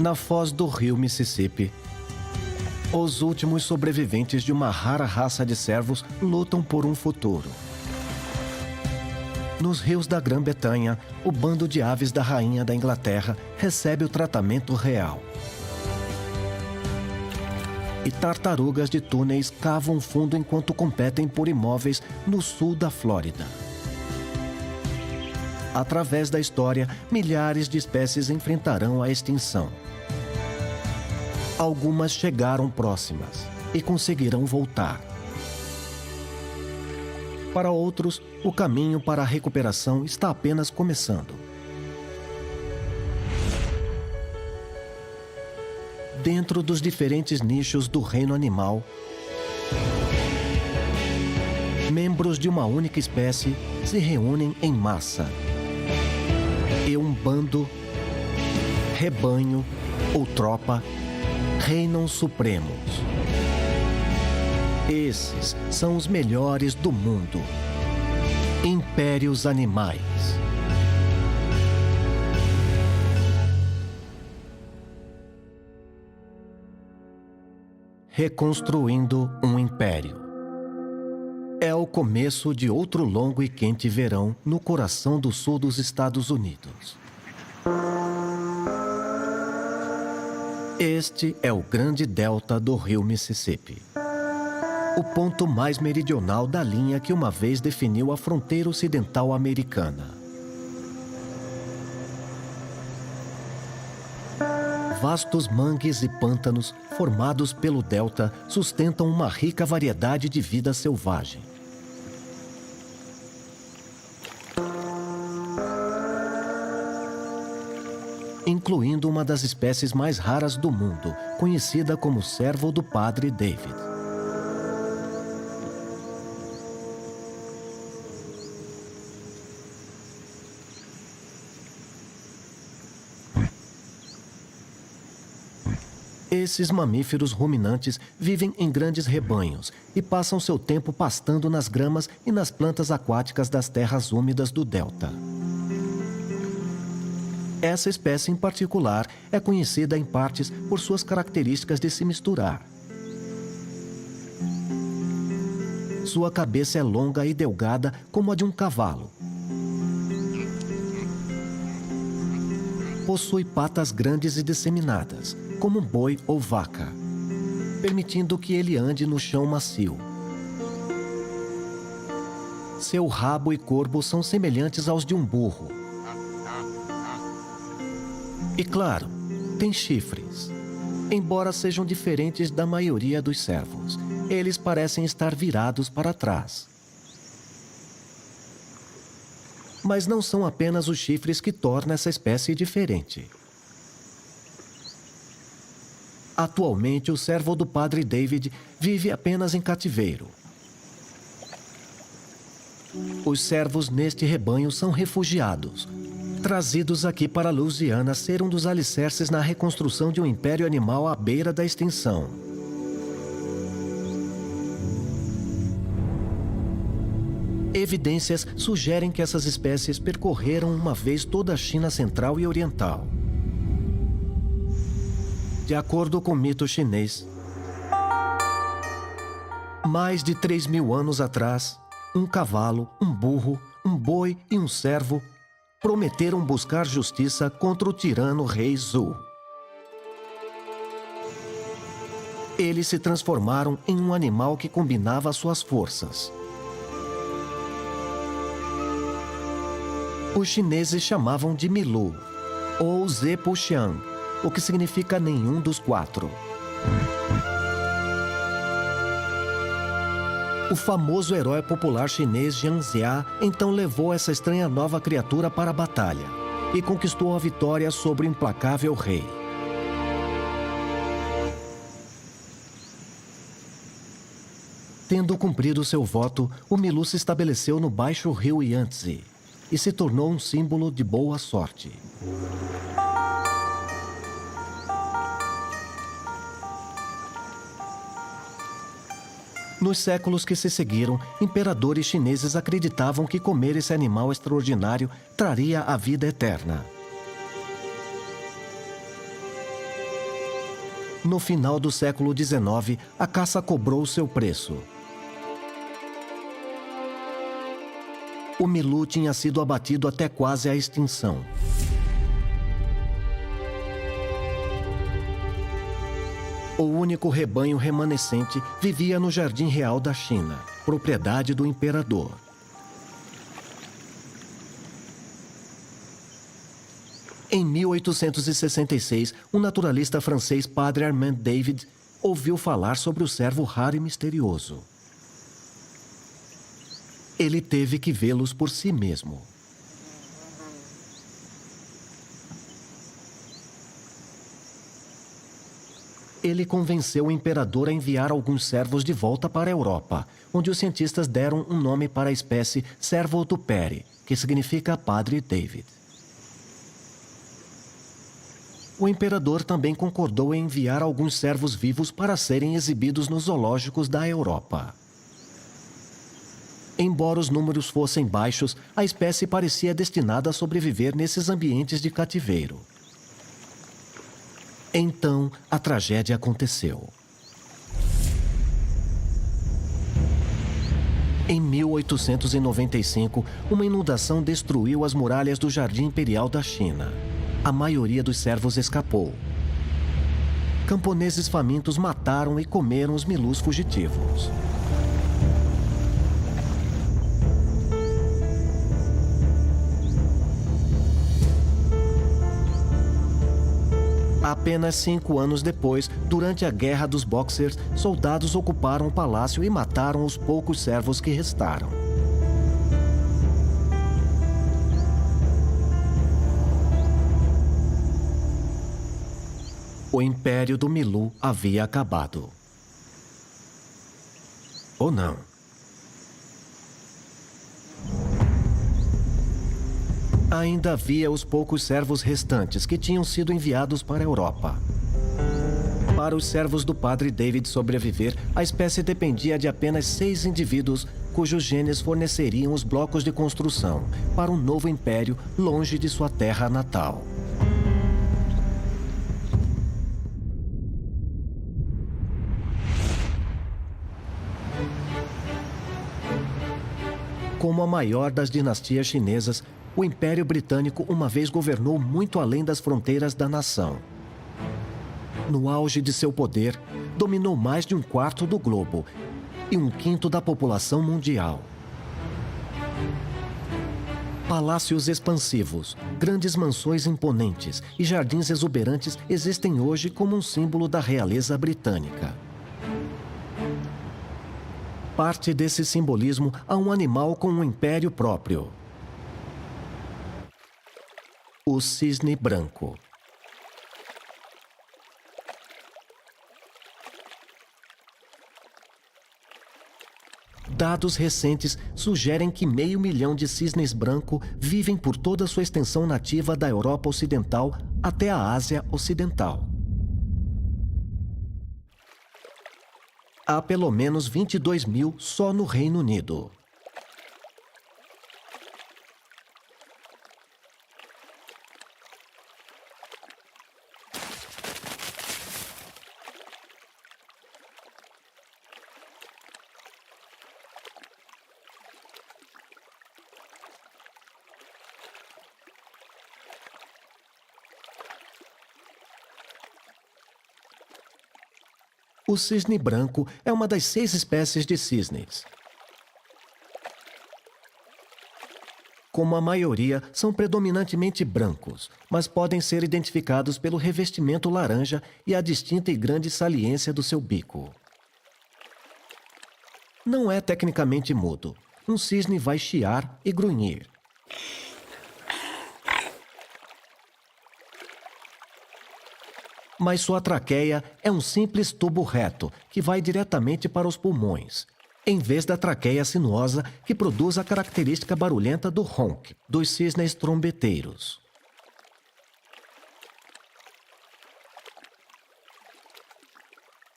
Na foz do rio Mississippi, os últimos sobreviventes de uma rara raça de cervos lutam por um futuro. Nos rios da Grã-Bretanha, o bando de aves da rainha da Inglaterra recebe o tratamento real. E tartarugas de túneis cavam fundo enquanto competem por imóveis no sul da Flórida. Através da história, milhares de espécies enfrentarão a extinção. Algumas chegaram próximas e conseguirão voltar. Para outros, o caminho para a recuperação está apenas começando. Dentro dos diferentes nichos do reino animal, membros de uma única espécie se reúnem em massa. E um bando, rebanho ou tropa reinam supremos. Esses são os melhores do mundo. Impérios animais. Reconstruindo um império. É o começo de outro longo e quente verão no coração do sul dos Estados Unidos. Este é o grande delta do rio Mississippi. O ponto mais meridional da linha que uma vez definiu a fronteira ocidental americana. Vastos mangues e pântanos formados pelo delta sustentam uma rica variedade de vida selvagem. Incluindo uma das espécies mais raras do mundo, conhecida como cervo do Padre David. Esses mamíferos ruminantes vivem em grandes rebanhos e passam seu tempo pastando nas gramas e nas plantas aquáticas das terras úmidas do delta. Essa espécie em particular é conhecida em partes por suas características de se misturar. Sua cabeça é longa e delgada como a de um cavalo. Possui patas grandes e disseminadas, como um boi ou vaca, permitindo que ele ande no chão macio. Seu rabo e corpo são semelhantes aos de um burro. E claro, tem chifres. Embora sejam diferentes da maioria dos cervos, eles parecem estar virados para trás. Mas não são apenas os chifres que tornam essa espécie diferente. Atualmente, o cervo do Padre David vive apenas em cativeiro. Os cervos neste rebanho são refugiados, trazidos aqui para a Louisiana ser um dos alicerces na reconstrução de um império animal à beira da extinção. Evidências sugerem que essas espécies percorreram uma vez toda a China central e oriental. De acordo com o mito chinês, mais de 3.000 anos atrás, um cavalo, um burro, um boi e um cervo prometeram buscar justiça contra o tirano rei Zhou. Eles se transformaram em um animal que combinava suas forças. Os chineses chamavam de Milu, ou Zepuxiang, o que significa nenhum dos quatro. O famoso herói popular chinês Jiang Ziya então levou essa estranha nova criatura para a batalha e conquistou a vitória sobre o implacável rei. Tendo cumprido seu voto, o Milu se estabeleceu no baixo rio Yangtze e se tornou um símbolo de boa sorte. Nos séculos que se seguiram, imperadores chineses acreditavam que comer esse animal extraordinário traria a vida eterna. No final do século XIX, a caça cobrou seu preço. O milu tinha sido abatido até quase a extinção. O único rebanho remanescente vivia no Jardim Real da China, propriedade do imperador. Em 1866, o naturalista francês Padre Armand David ouviu falar sobre o cervo raro e misterioso. Ele teve que vê-los por si mesmo. Ele convenceu o imperador a enviar alguns cervos de volta para a Europa, onde os cientistas deram um nome para a espécie Cervo tuperi, que significa Padre David. O imperador também concordou em enviar alguns cervos vivos para serem exibidos nos zoológicos da Europa. Embora os números fossem baixos, a espécie parecia destinada a sobreviver nesses ambientes de cativeiro. Então, a tragédia aconteceu. Em 1895, uma inundação destruiu as muralhas do Jardim Imperial da China. A maioria dos cervos escapou. Camponeses famintos mataram e comeram os milus fugitivos. Apenas 5 anos depois, durante a Guerra dos Boxers, soldados ocuparam o palácio e mataram os poucos servos que restaram. O Império do Milu havia acabado. Ou não? Ainda havia os poucos servos restantes que tinham sido enviados para a Europa. Para os servos do Padre David sobreviver, a espécie dependia de apenas 6 indivíduos cujos genes forneceriam os blocos de construção para um novo império longe de sua terra natal. Como a maior das dinastias chinesas, o Império Britânico uma vez governou muito além das fronteiras da nação. No auge de seu poder, dominou mais de 1/4 do globo e 1/5 da população mundial. Palácios expansivos, grandes mansões imponentes e jardins exuberantes existem hoje como um símbolo da realeza britânica. Parte desse simbolismo a um animal com um império próprio. O cisne branco. Dados recentes sugerem que 500 mil de cisnes brancos vivem por toda a sua extensão nativa da Europa Ocidental até a Ásia Ocidental. Há pelo menos 22 mil só no Reino Unido. O cisne branco é uma das 6 espécies de cisnes. Como a maioria, são predominantemente brancos, mas podem ser identificados pelo revestimento laranja e a distinta e grande saliência do seu bico. Não é tecnicamente mudo. Um cisne vai chiar e grunhir. Mas sua traqueia é um simples tubo reto que vai diretamente para os pulmões, em vez da traqueia sinuosa que produz a característica barulhenta do ronque dos cisnes trombeteiros.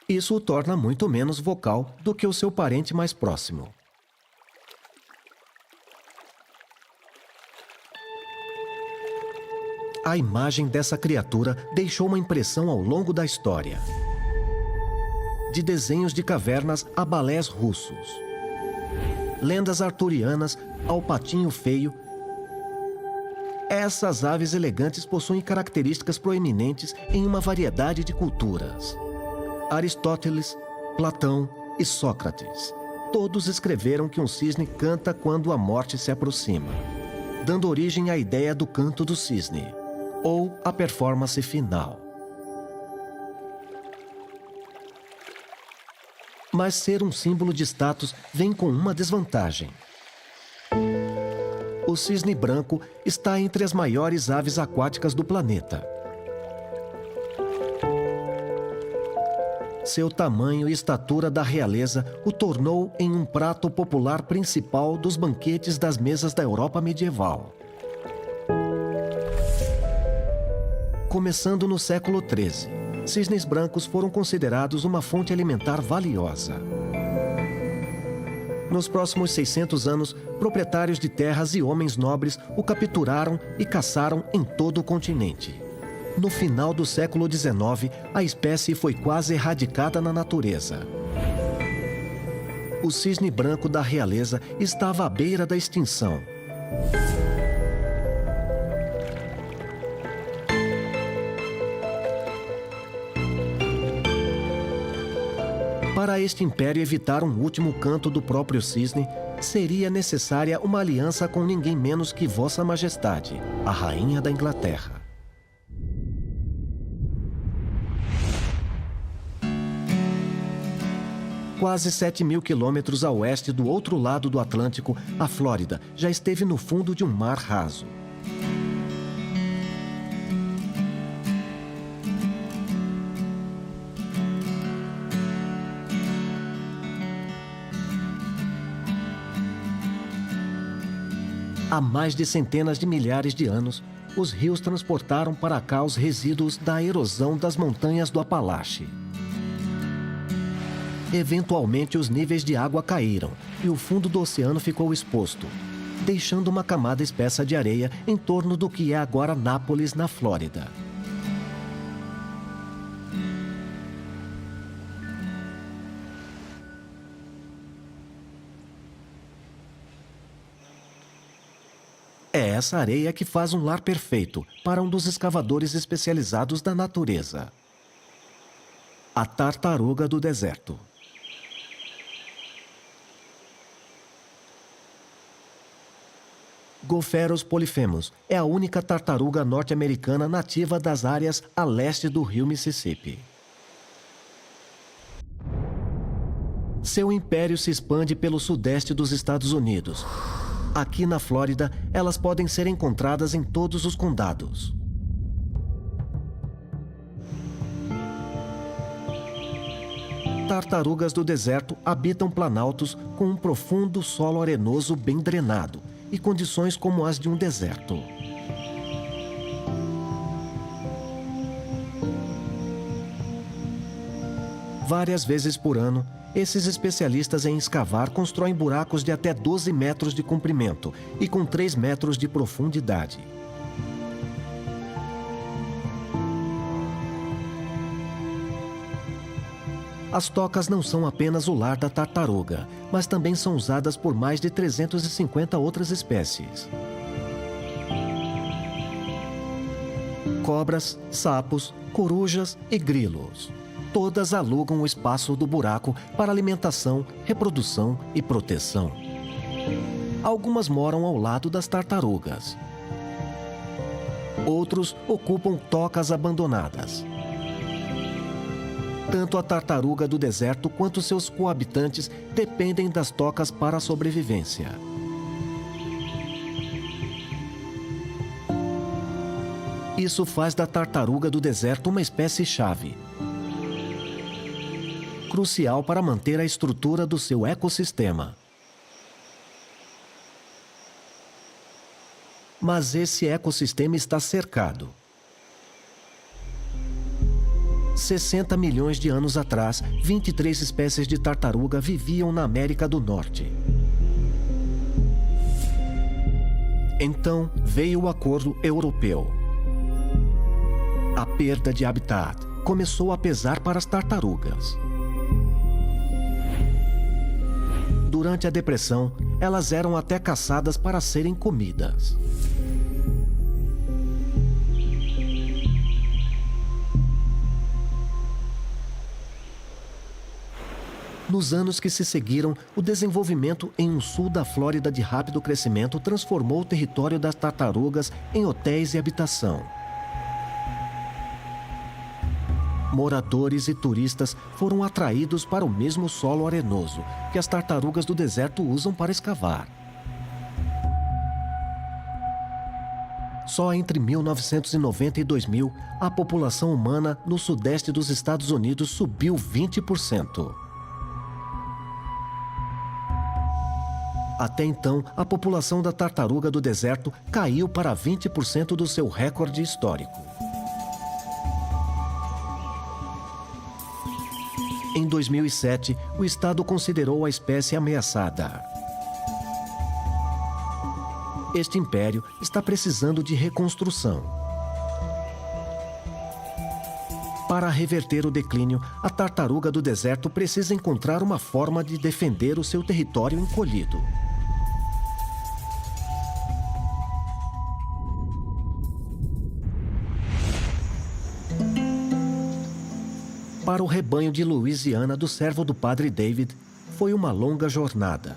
Isso o torna muito menos vocal do que o seu parente mais próximo. A imagem dessa criatura deixou uma impressão ao longo da história. de desenhos de cavernas a balés russos. Lendas arturianas ao patinho feio. Essas aves elegantes possuem características proeminentes em uma variedade de culturas. Aristóteles, Platão e Sócrates, todos escreveram que um cisne canta quando a morte se aproxima, dando origem à ideia do canto do cisne, ou a performance final. Mas ser um símbolo de status vem com uma desvantagem. O cisne branco está entre as maiores aves aquáticas do planeta. Seu tamanho e estatura da realeza o tornou em um prato popular principal dos banquetes das mesas da Europa medieval. Começando no século XIII, cisnes brancos foram considerados uma fonte alimentar valiosa. Nos próximos 600 anos, proprietários de terras e homens nobres o capturaram e caçaram em todo o continente. No final do século XIX, a espécie foi quase erradicada na natureza. O cisne branco da realeza estava à beira da extinção. Para este império evitar um último canto do próprio cisne, seria necessária uma aliança com ninguém menos que Vossa Majestade, a Rainha da Inglaterra. Quase 7.000 quilômetros a oeste do outro lado do Atlântico, a Flórida já esteve no fundo de um mar raso. Há mais de centenas de milhares de anos, os rios transportaram para cá os resíduos da erosão das montanhas do Apalache. Eventualmente, os níveis de água caíram e o fundo do oceano ficou exposto, deixando uma camada espessa de areia em torno do que é agora Nápoles, na Flórida. É essa areia que faz um lar perfeito para um dos escavadores especializados da natureza. A tartaruga do deserto. Gopherus polyphemus é a única tartaruga norte-americana nativa das áreas a leste do rio Mississippi. Seu império se expande pelo sudeste dos Estados Unidos. Aqui na Flórida, elas podem ser encontradas em todos os condados. Tartarugas do deserto habitam planaltos com um profundo solo arenoso bem drenado e condições como as de um deserto. Várias vezes por ano, esses especialistas em escavar constroem buracos de até 12 metros de comprimento e com 3 metros de profundidade. As tocas não são apenas o lar da tartaruga, mas também são usadas por mais de 350 outras espécies. Cobras, sapos, corujas e grilos. Todas alugam o espaço do buraco para alimentação, reprodução e proteção. Algumas moram ao lado das tartarugas. Outros ocupam tocas abandonadas. Tanto a tartaruga do deserto quanto seus coabitantes dependem das tocas para a sobrevivência. Isso faz da tartaruga do deserto uma espécie-chave, crucial para manter a estrutura do seu ecossistema. Mas esse ecossistema está cercado. 60 milhões de anos atrás, 23 espécies de tartaruga viviam na América do Norte. Então veio o Acordo Europeu. A perda de habitat começou a pesar para as tartarugas. Durante a depressão, elas eram até caçadas para serem comidas. Nos anos que se seguiram, o desenvolvimento em um sul da Flórida de rápido crescimento transformou o território das tartarugas em hotéis e habitação. Moradores e turistas foram atraídos para o mesmo solo arenoso que as tartarugas do deserto usam para escavar. Só entre 1990 e 2000, a população humana no sudeste dos Estados Unidos subiu 20%. Até então, a população da tartaruga do deserto caiu para 20% do seu recorde histórico. Em 2007, o estado considerou a espécie ameaçada. Este império está precisando de reconstrução. Para reverter o declínio, a tartaruga do deserto precisa encontrar uma forma de defender o seu território encolhido. Para o rebanho de Louisiana do servo do Padre David, foi uma longa jornada,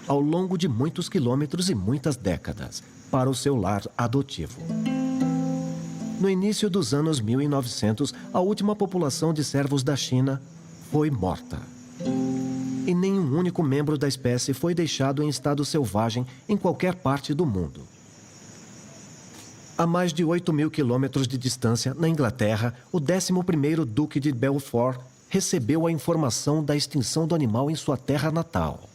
ao longo de muitos quilômetros e muitas décadas, para o seu lar adotivo. No início dos anos 1900, a última população de servos da China foi morta. E nenhum único membro da espécie foi deixado em estado selvagem em qualquer parte do mundo. A mais de 8.000 quilômetros de distância, na Inglaterra, o 11º Duque de Belfort recebeu a informação da extinção do animal em sua terra natal.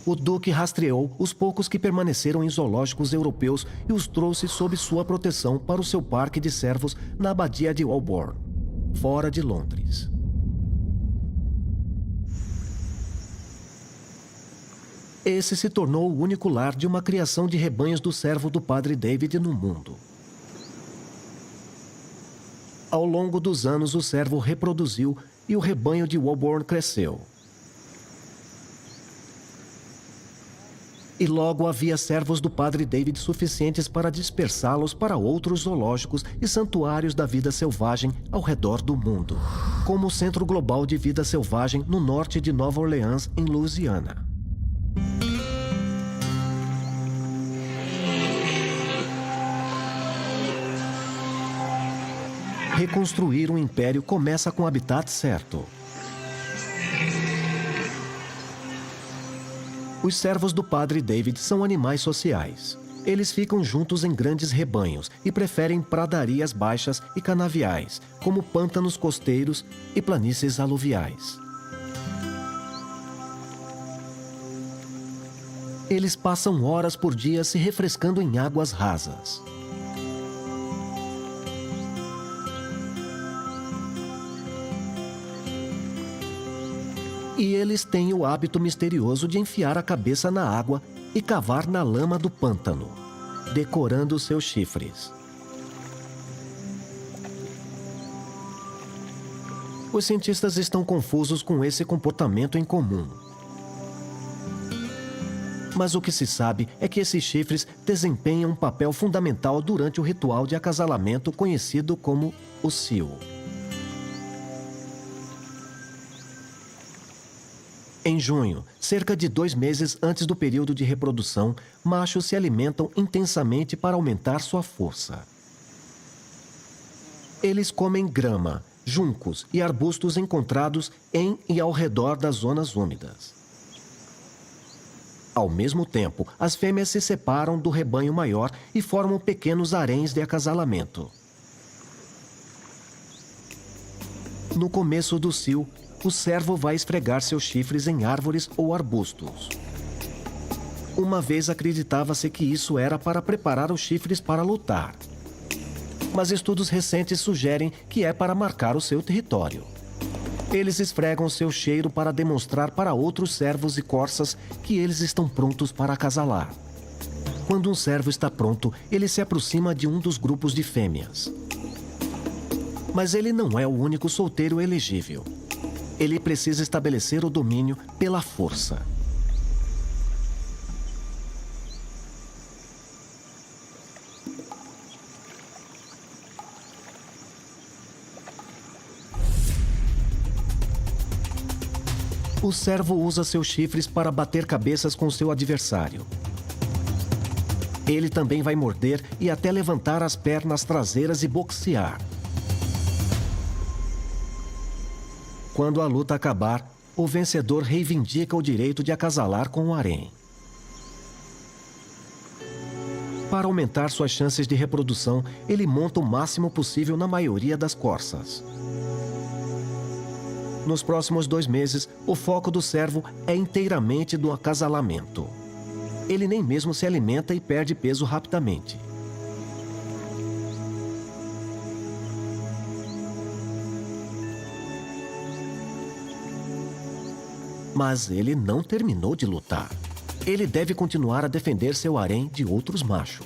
O Duque rastreou os poucos que permaneceram em zoológicos europeus e os trouxe sob sua proteção para o seu parque de servos na abadia de Holborn, fora de Londres. Esse se tornou o único lar de uma criação de rebanhos do servo do Padre David no mundo. Ao longo dos anos, o servo reproduziu e o rebanho de Holborn cresceu. E logo havia servos do Padre David suficientes para dispersá-los para outros zoológicos e santuários da vida selvagem ao redor do mundo, como o Centro Global de Vida Selvagem no norte de Nova Orleans, em Louisiana. Reconstruir um império começa com o habitat certo. Os servos do Padre David são animais sociais. Eles ficam juntos em grandes rebanhos e preferem pradarias baixas e canaviais, como pântanos costeiros e planícies aluviais. Eles passam horas por dia se refrescando em águas rasas. E eles têm o hábito misterioso de enfiar a cabeça na água e cavar na lama do pântano, decorando seus chifres. Os cientistas estão confusos com esse comportamento em comum. Mas o que se sabe é que esses chifres desempenham um papel fundamental durante o ritual de acasalamento conhecido como o cio. Em junho, cerca de 2 meses antes do período de reprodução, machos se alimentam intensamente para aumentar sua força. Eles comem grama, juncos e arbustos encontrados em e ao redor das zonas úmidas. Ao mesmo tempo, as fêmeas se separam do rebanho maior e formam pequenos haréns de acasalamento. No começo do cio, o servo vai esfregar seus chifres em árvores ou arbustos. Uma vez acreditava-se que isso era para preparar os chifres para lutar. Mas estudos recentes sugerem que é para marcar o seu território. Eles esfregam seu cheiro para demonstrar para outros servos e corças que eles estão prontos para acasalar. Quando um servo está pronto, ele se aproxima de um dos grupos de fêmeas. Mas ele não é o único solteiro elegível. Ele precisa estabelecer o domínio pela força. O servo usa seus chifres para bater cabeças com seu adversário. Ele também vai morder e até levantar as pernas traseiras e boxear. Quando a luta acabar, o vencedor reivindica o direito de acasalar com o harém. Para aumentar suas chances de reprodução, ele monta o máximo possível na maioria das corças. Nos próximos 2 meses, o foco do servo é inteiramente no acasalamento. Ele nem mesmo se alimenta e perde peso rapidamente. Mas ele não terminou de lutar. Ele deve continuar a defender seu harém de outros machos.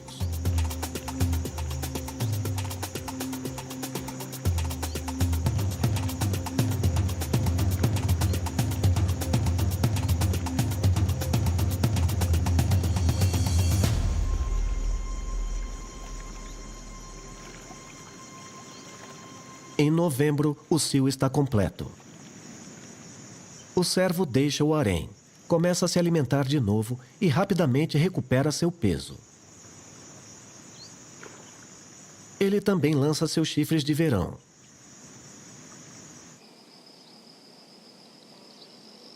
Em novembro, o cio está completo. O servo deixa o harém, começa a se alimentar de novo e rapidamente recupera seu peso. Ele também lança seus chifres de verão.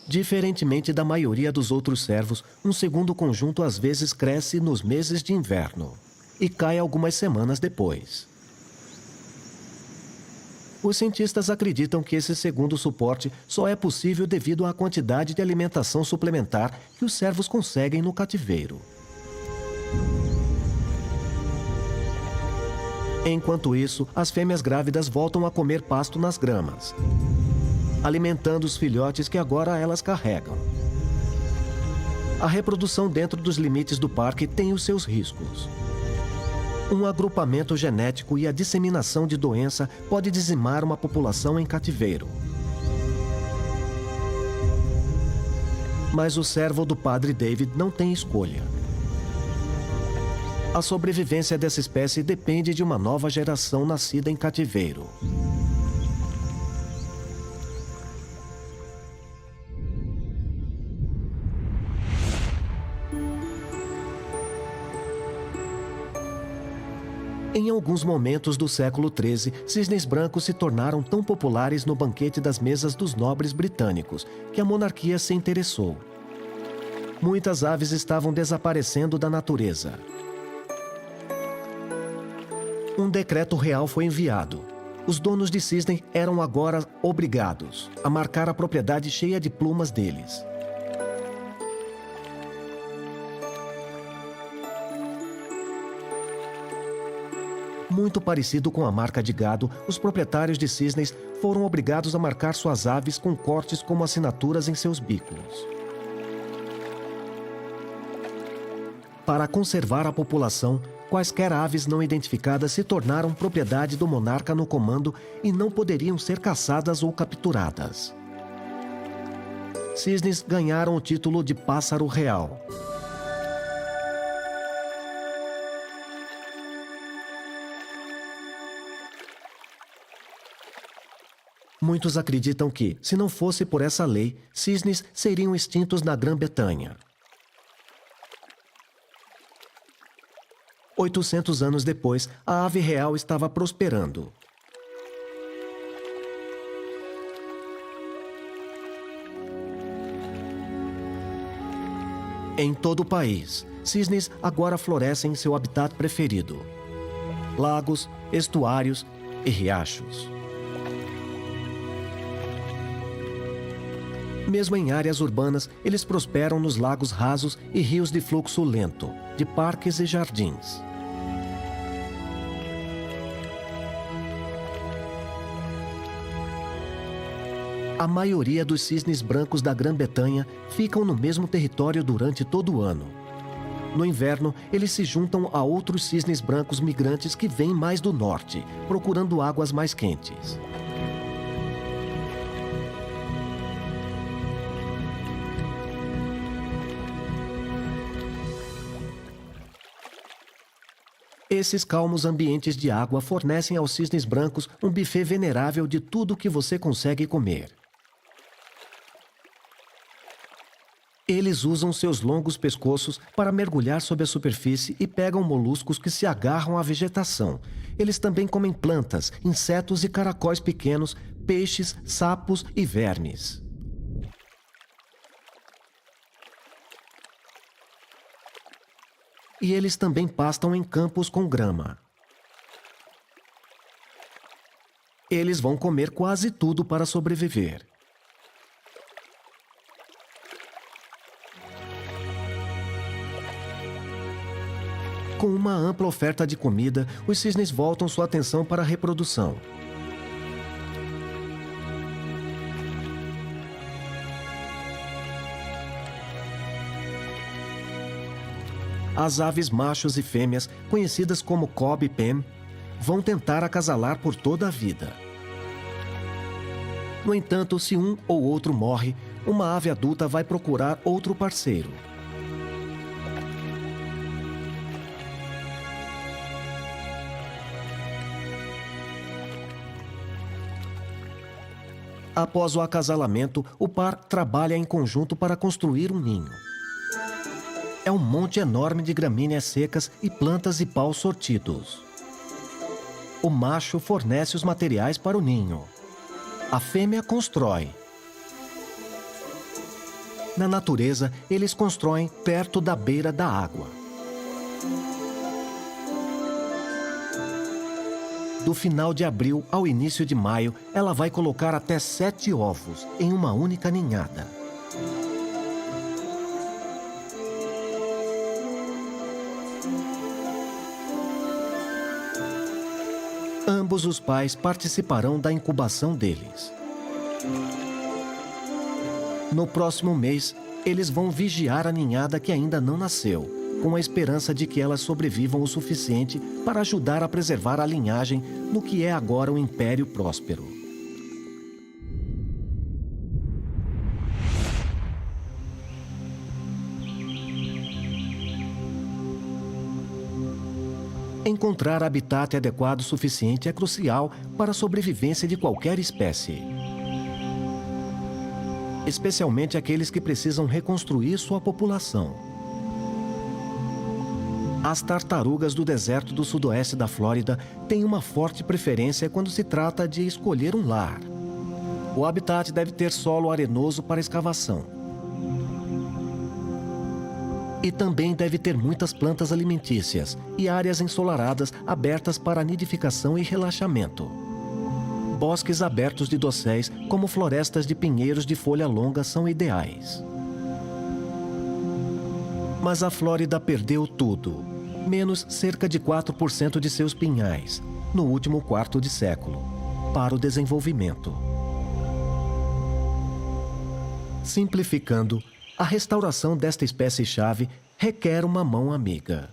Diferentemente da maioria dos outros servos, um segundo conjunto às vezes cresce nos meses de inverno e cai algumas semanas depois. Os cientistas acreditam que esse segundo suporte só é possível devido à quantidade de alimentação suplementar que os servos conseguem no cativeiro. Enquanto isso, as fêmeas grávidas voltam a comer pasto nas gramas, alimentando os filhotes que agora elas carregam. A reprodução dentro dos limites do parque tem os seus riscos. Um agrupamento genético e a disseminação de doença pode dizimar uma população em cativeiro. Mas o servo do Padre David não tem escolha. A sobrevivência dessa espécie depende de uma nova geração nascida em cativeiro. Em alguns momentos do século XIII, cisnes brancos se tornaram tão populares no banquete das mesas dos nobres britânicos que a monarquia se interessou. Muitas aves estavam desaparecendo da natureza. Um decreto real foi enviado. Os donos de cisne eram agora obrigados a marcar a propriedade cheia de plumas deles. Muito parecido com a marca de gado, os proprietários de cisnes foram obrigados a marcar suas aves com cortes como assinaturas em seus bicos. Para conservar a população, quaisquer aves não identificadas se tornaram propriedade do monarca no comando e não poderiam ser caçadas ou capturadas. Cisnes ganharam o título de pássaro real. Muitos acreditam que, se não fosse por essa lei, cisnes seriam extintos na Grã-Bretanha. 800 anos depois, a ave real estava prosperando. Em todo o país, cisnes agora florescem em seu habitat preferido: lagos, estuários e riachos. Mesmo em áreas urbanas, eles prosperam nos lagos rasos e rios de fluxo lento, de parques e jardins. A maioria dos cisnes brancos da Grã-Bretanha ficam no mesmo território durante todo o ano. No inverno, eles se juntam a outros cisnes brancos migrantes que vêm mais do norte, procurando águas mais quentes. Esses calmos ambientes de água fornecem aos cisnes brancos um buffet venerável de tudo o que você consegue comer. Eles usam seus longos pescoços para mergulhar sob a superfície e pegam moluscos que se agarram à vegetação. Eles também comem plantas, insetos e caracóis pequenos, peixes, sapos e vermes. E eles também pastam em campos com grama. Eles vão comer quase tudo para sobreviver. Com uma ampla oferta de comida, os cisnes voltam sua atenção para a reprodução. As aves machos e fêmeas, conhecidas como cob e pen, vão tentar acasalar por toda a vida. No entanto, se um ou outro morre, uma ave adulta vai procurar outro parceiro. Após o acasalamento, o par trabalha em conjunto para construir um ninho. É um monte enorme de gramíneas secas e plantas e paus sortidos. O macho fornece os materiais para o ninho. A fêmea constrói. Na natureza, eles constroem perto da beira da água. Do final de abril ao início de maio, ela vai colocar até 7 ovos em uma única ninhada. Ambos os pais participarão da incubação deles. No próximo mês, eles vão vigiar a ninhada que ainda não nasceu, com a esperança de que elas sobrevivam o suficiente para ajudar a preservar a linhagem no que é agora um império próspero. Encontrar habitat adequado suficiente é crucial para a sobrevivência de qualquer espécie. Especialmente aqueles que precisam reconstruir sua população. As tartarugas do deserto do sudoeste da Flórida têm uma forte preferência quando se trata de escolher um lar. O habitat deve ter solo arenoso para escavação. E também deve ter muitas plantas alimentícias e áreas ensolaradas abertas para nidificação e relaxamento. Bosques abertos de dosséis, como florestas de pinheiros de folha longa, são ideais. Mas a Flórida perdeu tudo, menos cerca de 4% de seus pinhais, no último quarto de século, para o desenvolvimento. Simplificando, a restauração desta espécie-chave requer uma mão amiga.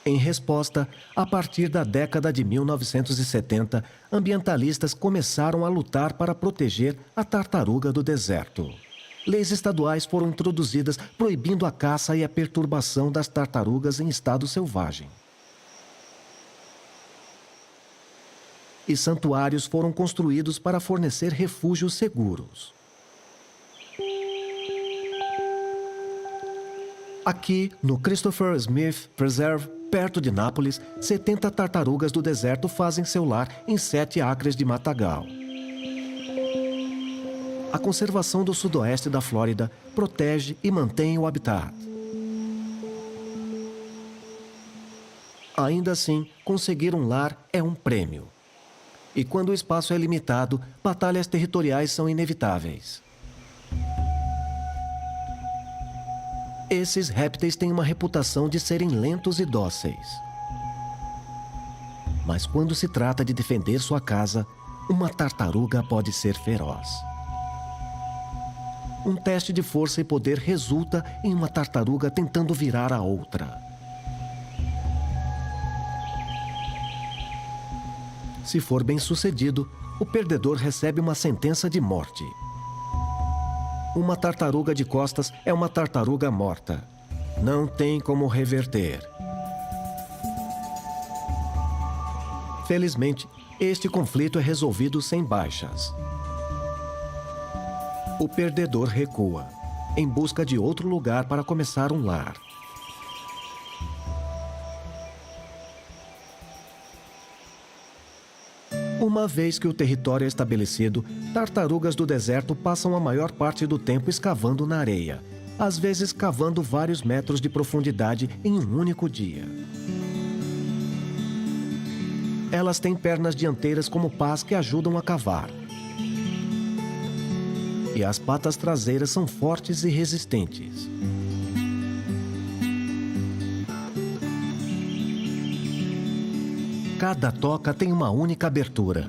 Em resposta, a partir da década de 1970, ambientalistas começaram a lutar para proteger a tartaruga do deserto. Leis estaduais foram introduzidas proibindo a caça e a perturbação das tartarugas em estado selvagem. E santuários foram construídos para fornecer refúgios seguros. Aqui, no Christopher Smith Preserve, perto de Nápoles, 70 tartarugas do deserto fazem seu lar em 7 acres de matagal. A conservação do sudoeste da Flórida protege e mantém o habitat. Ainda assim, conseguir um lar é um prêmio. E quando o espaço é limitado, batalhas territoriais são inevitáveis. Esses répteis têm uma reputação de serem lentos e dóceis. Mas quando se trata de defender sua casa, uma tartaruga pode ser feroz. Um teste de força e poder resulta em uma tartaruga tentando virar a outra. Se for bem sucedido, o perdedor recebe uma sentença de morte. Uma tartaruga de costas é uma tartaruga morta. Não tem como reverter. Felizmente, este conflito é resolvido sem baixas. O perdedor recua, em busca de outro lugar para começar um lar. Uma vez que o território é estabelecido, tartarugas do deserto passam a maior parte do tempo escavando na areia, às vezes cavando vários metros de profundidade em um único dia. Elas têm pernas dianteiras como pás que ajudam a cavar. E as patas traseiras são fortes e resistentes. Cada toca tem uma única abertura.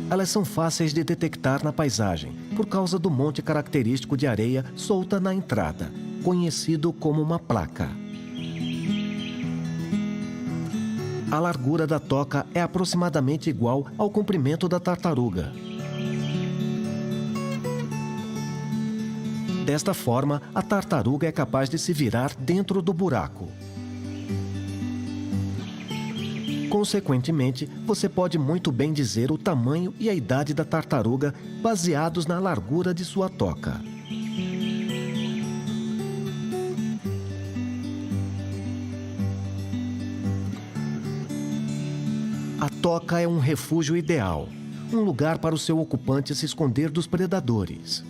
Elas são fáceis de detectar na paisagem, por causa do monte característico de areia solta na entrada, conhecido como uma placa. A largura da toca é aproximadamente igual ao comprimento da tartaruga. Desta forma, a tartaruga é capaz de se virar dentro do buraco. Consequentemente, você pode muito bem dizer o tamanho e a idade da tartaruga baseados na largura de sua toca. A toca é um refúgio ideal, um lugar para o seu ocupante se esconder dos predadores.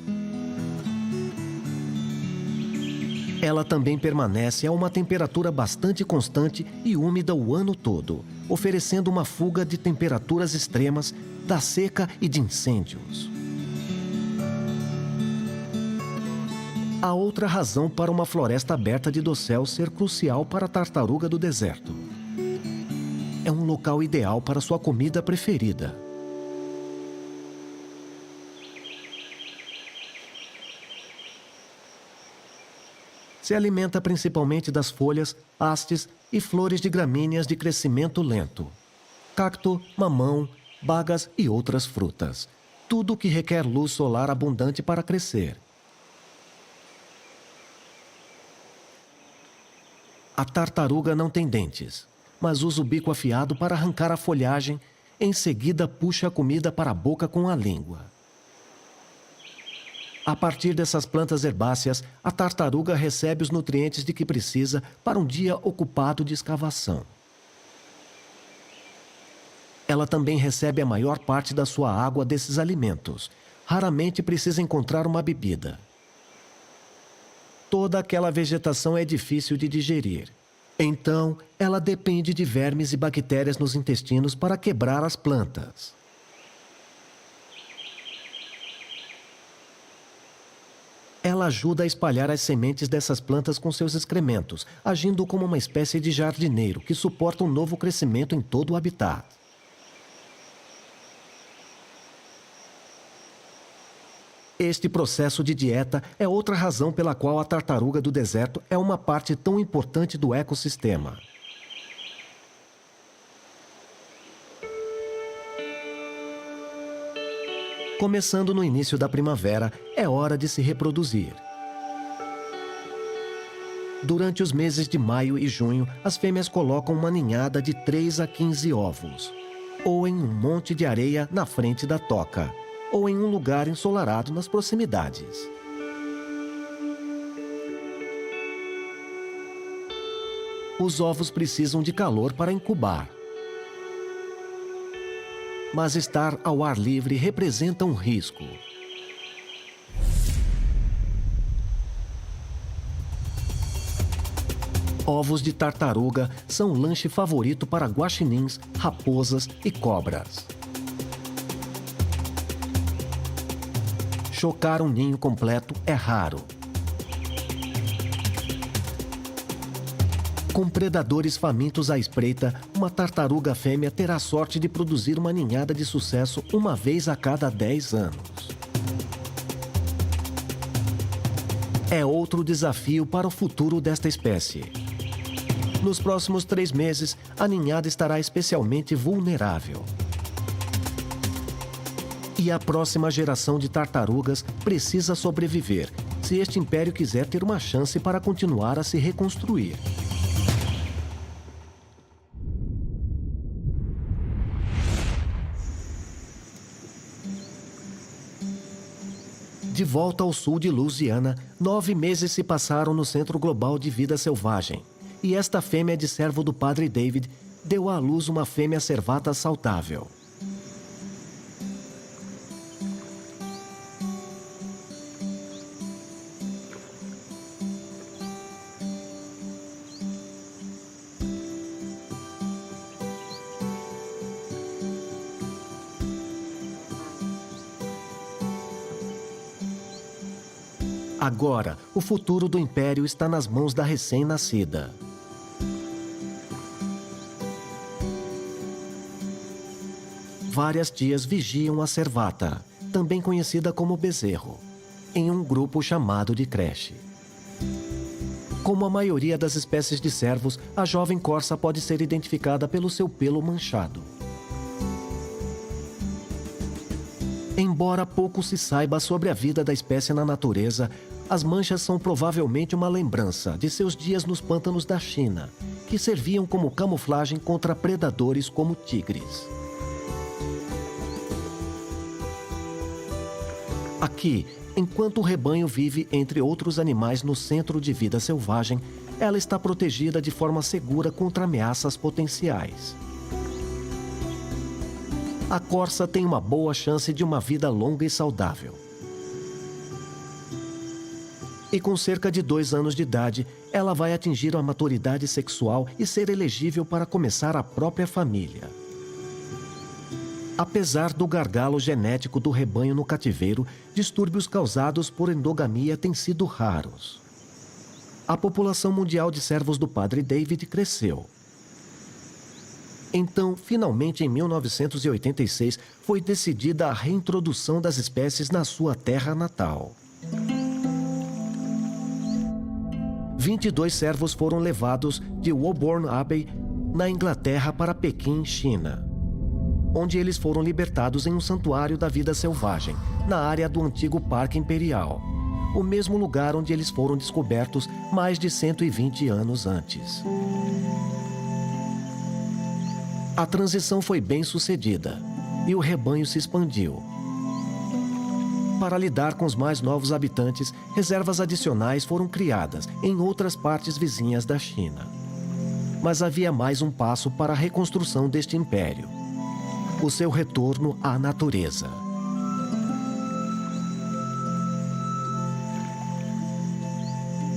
Ela também permanece a uma temperatura bastante constante e úmida o ano todo, oferecendo uma fuga de temperaturas extremas, da seca e de incêndios. Há outra razão para uma floresta aberta de dossel ser crucial para a tartaruga do deserto. É um local ideal para sua comida preferida. Se alimenta principalmente das folhas, hastes e flores de gramíneas de crescimento lento. Cacto, mamão, bagas e outras frutas. Tudo que requer luz solar abundante para crescer. A tartaruga não tem dentes, mas usa o bico afiado para arrancar a folhagem. Em seguida, puxa a comida para a boca com a língua. A partir dessas plantas herbáceas, a tartaruga recebe os nutrientes de que precisa para um dia ocupado de escavação. Ela também recebe a maior parte da sua água desses alimentos. Raramente precisa encontrar uma bebida. Toda aquela vegetação é difícil de digerir. Então, ela depende de vermes e bactérias nos intestinos para quebrar as plantas. Ela ajuda a espalhar as sementes dessas plantas com seus excrementos, agindo como uma espécie de jardineiro que suporta um novo crescimento em todo o habitat. Este processo de dieta é outra razão pela qual a tartaruga do deserto é uma parte tão importante do ecossistema. Começando no início da primavera, é hora de se reproduzir. Durante os meses de maio e junho, as fêmeas colocam uma ninhada de 3 a 15 ovos, ou em um monte de areia na frente da toca, ou em um lugar ensolarado nas proximidades. Os ovos precisam de calor para incubar. Mas estar ao ar livre representa um risco. Ovos de tartaruga são o lanche favorito para guaxinins, raposas e cobras. Chocar um ninho completo é raro. Com predadores famintos à espreita, uma tartaruga fêmea terá sorte de produzir uma ninhada de sucesso uma vez a cada 10 anos. É outro desafio para o futuro desta espécie. Nos próximos 3 meses, a ninhada estará especialmente vulnerável. E a próxima geração de tartarugas precisa sobreviver, se este império quiser ter uma chance para continuar a se reconstruir. De volta ao sul de Louisiana, 9 meses se passaram no Centro Global de Vida Selvagem. E esta fêmea de servo do Padre David deu à luz uma fêmea servata saudável. Agora, o futuro do Império está nas mãos da recém-nascida. Várias tias vigiam a servata, também conhecida como bezerro, em um grupo chamado de creche. Como a maioria das espécies de cervos, a jovem corça pode ser identificada pelo seu pelo manchado. Embora pouco se saiba sobre a vida da espécie na natureza, as manchas são provavelmente uma lembrança de seus dias nos pântanos da China, que serviam como camuflagem contra predadores como tigres. Aqui, enquanto o rebanho vive entre outros animais no centro de vida selvagem, ela está protegida de forma segura contra ameaças potenciais. A corça tem uma boa chance de uma vida longa e saudável. E com cerca de 2 anos de idade, ela vai atingir a maturidade sexual e ser elegível para começar a própria família. Apesar do gargalo genético do rebanho no cativeiro, distúrbios causados por endogamia têm sido raros. A população mundial de servos do Padre David cresceu. Então, finalmente, em 1986, foi decidida a reintrodução das espécies na sua terra natal. 22 servos foram levados de Woburn Abbey, na Inglaterra, para Pequim, China, onde eles foram libertados em um santuário da vida selvagem, na área do antigo Parque Imperial, o mesmo lugar onde eles foram descobertos mais de 120 anos antes. A transição foi bem sucedida e o rebanho se expandiu. Para lidar com os mais novos habitantes, reservas adicionais foram criadas em outras partes vizinhas da China. Mas havia mais um passo para a reconstrução deste império: o seu retorno à natureza.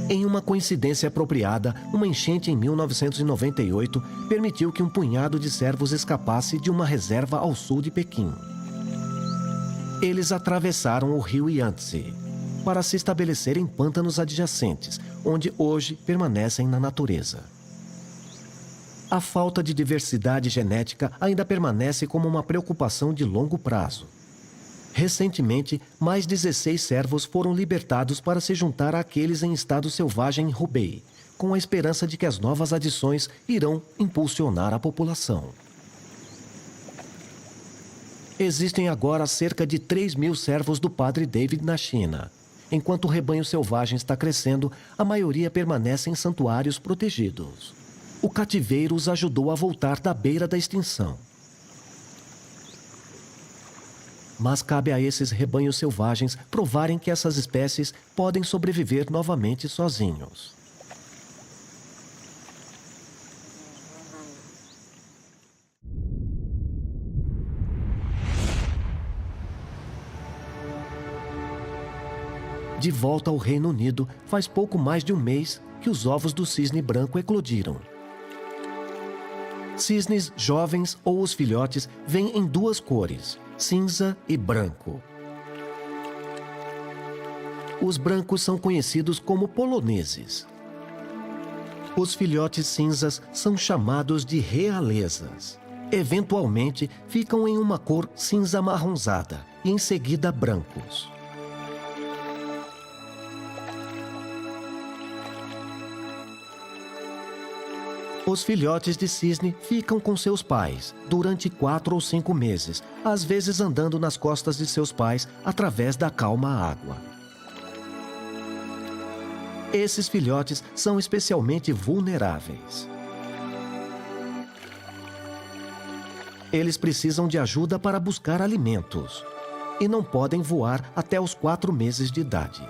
Em uma coincidência apropriada, uma enchente em 1998 permitiu que um punhado de servos escapasse de uma reserva ao sul de Pequim. Eles atravessaram o rio Yangtze para se estabelecer em pântanos adjacentes, onde hoje permanecem na natureza. A falta de diversidade genética ainda permanece como uma preocupação de longo prazo. Recentemente, mais 16 servos foram libertados para se juntar àqueles em estado selvagem em Hubei, com a esperança de que as novas adições irão impulsionar a população. Existem agora cerca de 3.000 servos do Padre David na China. Enquanto o rebanho selvagem está crescendo, a maioria permanece em santuários protegidos. O cativeiro os ajudou a voltar da beira da extinção. Mas cabe a esses rebanhos selvagens provarem que essas espécies podem sobreviver novamente sozinhos. De volta ao Reino Unido, faz pouco mais de um mês que os ovos do cisne branco eclodiram. Cisnes jovens ou os filhotes vêm em 2 cores, cinza e branco. Os brancos são conhecidos como poloneses. Os filhotes cinzas são chamados de realezas. Eventualmente, ficam em uma cor cinza amarronzada e em seguida brancos. Os filhotes de cisne ficam com seus pais durante 4 ou 5 meses, às vezes andando nas costas de seus pais através da calma água. Esses filhotes são especialmente vulneráveis. Eles precisam de ajuda para buscar alimentos e não podem voar até os 4 meses de idade,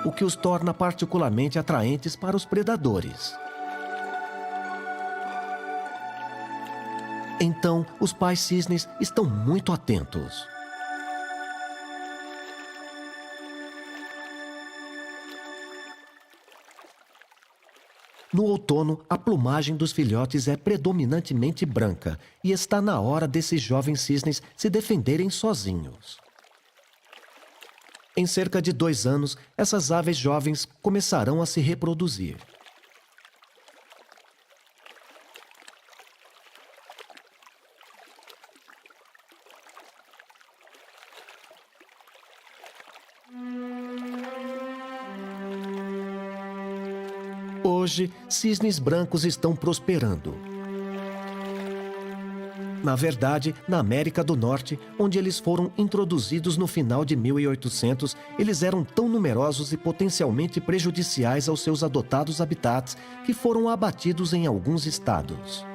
o que os torna particularmente atraentes para os predadores. Então, os pais cisnes estão muito atentos. No outono, a plumagem dos filhotes é predominantemente branca e está na hora desses jovens cisnes se defenderem sozinhos. Em cerca de 2 anos, essas aves jovens começarão a se reproduzir. Hoje, cisnes brancos estão prosperando. Na verdade, na América do Norte, onde eles foram introduzidos no final de 1800, eles eram tão numerosos e potencialmente prejudiciais aos seus adotados habitats que foram abatidos em alguns estados.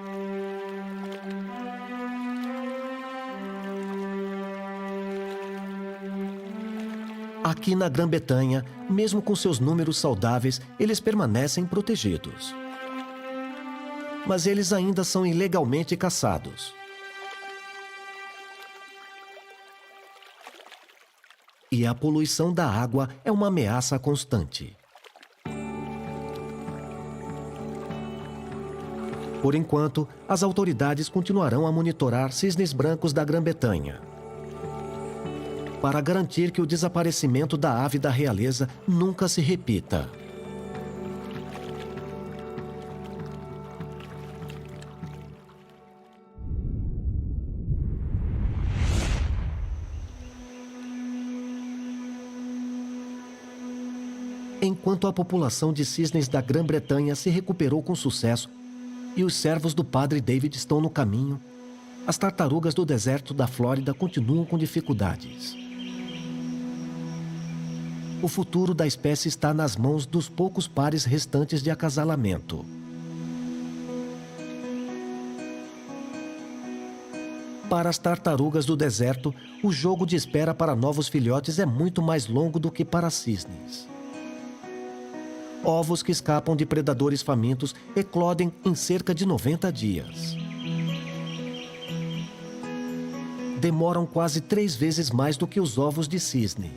Aqui na Grã-Bretanha, mesmo com seus números saudáveis, eles permanecem protegidos. Mas eles ainda são ilegalmente caçados. E a poluição da água é uma ameaça constante. Por enquanto, as autoridades continuarão a monitorar cisnes brancos da Grã-Bretanha, para garantir que o desaparecimento da ave da realeza nunca se repita. Enquanto a população de cisnes da Grã-Bretanha se recuperou com sucesso e os servos do padre David estão no caminho, as tartarugas do deserto da Flórida continuam com dificuldades. O futuro da espécie está nas mãos dos poucos pares restantes de acasalamento. Para as tartarugas do deserto, o jogo de espera para novos filhotes é muito mais longo do que para cisnes. Ovos que escapam de predadores famintos eclodem em cerca de 90 dias. Demoram quase 3 vezes mais do que os ovos de cisne.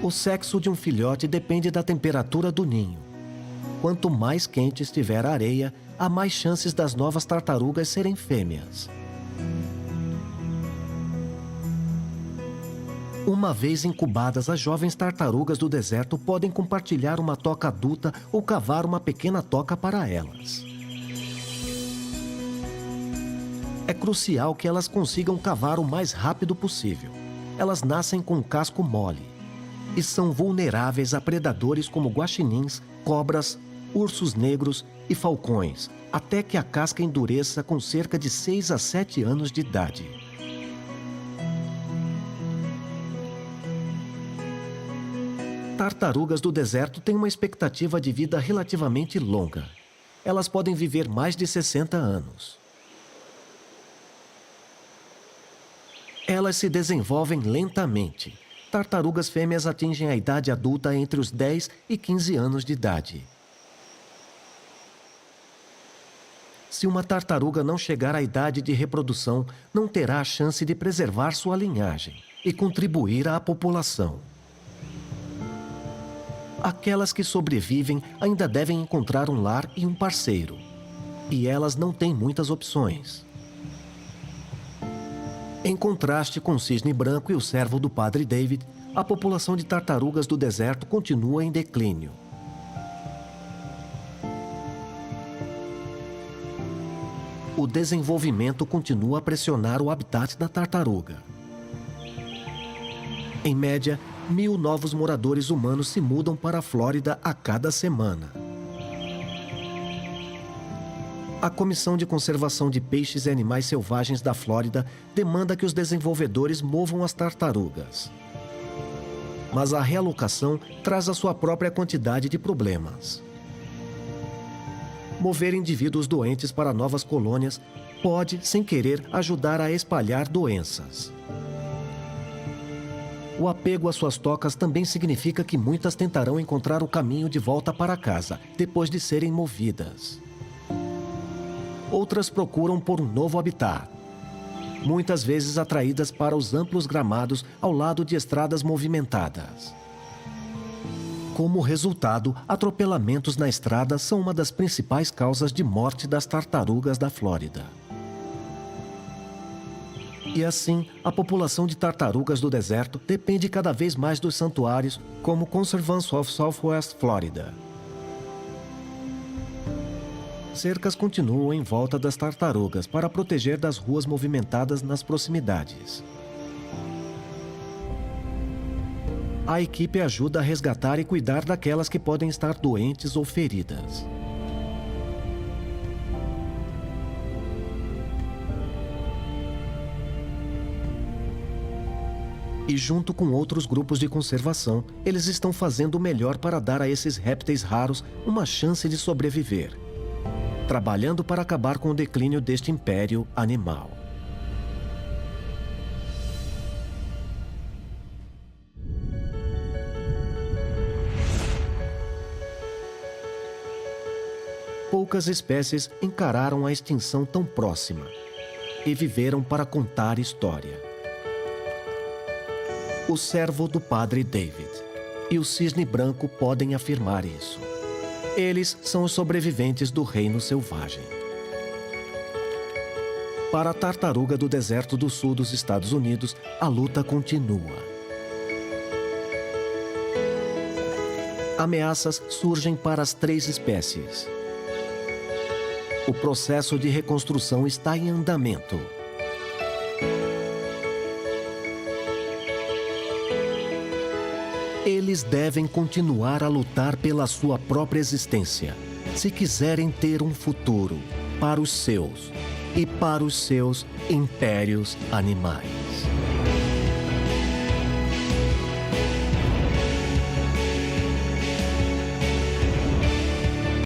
O sexo de um filhote depende da temperatura do ninho. Quanto mais quente estiver a areia, há mais chances das novas tartarugas serem fêmeas. Uma vez incubadas, as jovens tartarugas do deserto podem compartilhar uma toca adulta ou cavar uma pequena toca para elas. É crucial que elas consigam cavar o mais rápido possível. Elas nascem com um casco mole e são vulneráveis a predadores como guaxinins, cobras, ursos negros e falcões, até que a casca endureça com cerca de 6 a 7 anos de idade. Tartarugas do deserto têm uma expectativa de vida relativamente longa. Elas podem viver mais de 60 anos. Elas se desenvolvem lentamente. Tartarugas fêmeas atingem a idade adulta entre os 10 e 15 anos de idade. Se uma tartaruga não chegar à idade de reprodução, não terá a chance de preservar sua linhagem e contribuir à população. Aquelas que sobrevivem ainda devem encontrar um lar e um parceiro. E elas não têm muitas opções. Em contraste com o cisne branco e o servo do padre David, a população de tartarugas do deserto continua em declínio. O desenvolvimento continua a pressionar o habitat da tartaruga. Em média, 1.000 novos moradores humanos se mudam para a Flórida a cada semana. A Comissão de Conservação de Peixes e Animais Selvagens da Flórida demanda que os desenvolvedores movam as tartarugas. mas a realocação traz a sua própria quantidade de problemas. Mover indivíduos doentes para novas colônias pode, sem querer, ajudar a espalhar doenças. O apego às suas tocas também significa que muitas tentarão encontrar o caminho de volta para casa, depois de serem movidas. Outras procuram por um novo habitat, muitas vezes atraídas para os amplos gramados ao lado de estradas movimentadas. Como resultado, atropelamentos na estrada são uma das principais causas de morte das tartarugas da Flórida. E assim, a população de tartarugas do deserto depende cada vez mais dos santuários, como o Conservancy of Southwest Florida. Cercas continuam em volta das tartarugas para proteger das ruas movimentadas nas proximidades. A equipe ajuda a resgatar e cuidar daquelas que podem estar doentes ou feridas. E junto com outros grupos de conservação, eles estão fazendo o melhor para dar a esses répteis raros uma chance de sobreviver, trabalhando para acabar com o declínio deste império animal. Poucas espécies encararam a extinção tão próxima e viveram para contar história. O cervo do Padre David e o cisne branco podem afirmar isso. Eles são os sobreviventes do reino selvagem. Para a tartaruga do deserto do sul dos Estados Unidos, a luta continua. Ameaças surgem para as 3 espécies. O processo de reconstrução está em andamento. Eles devem continuar a lutar pela sua própria existência, se quiserem ter um futuro para os seus e para os seus impérios animais.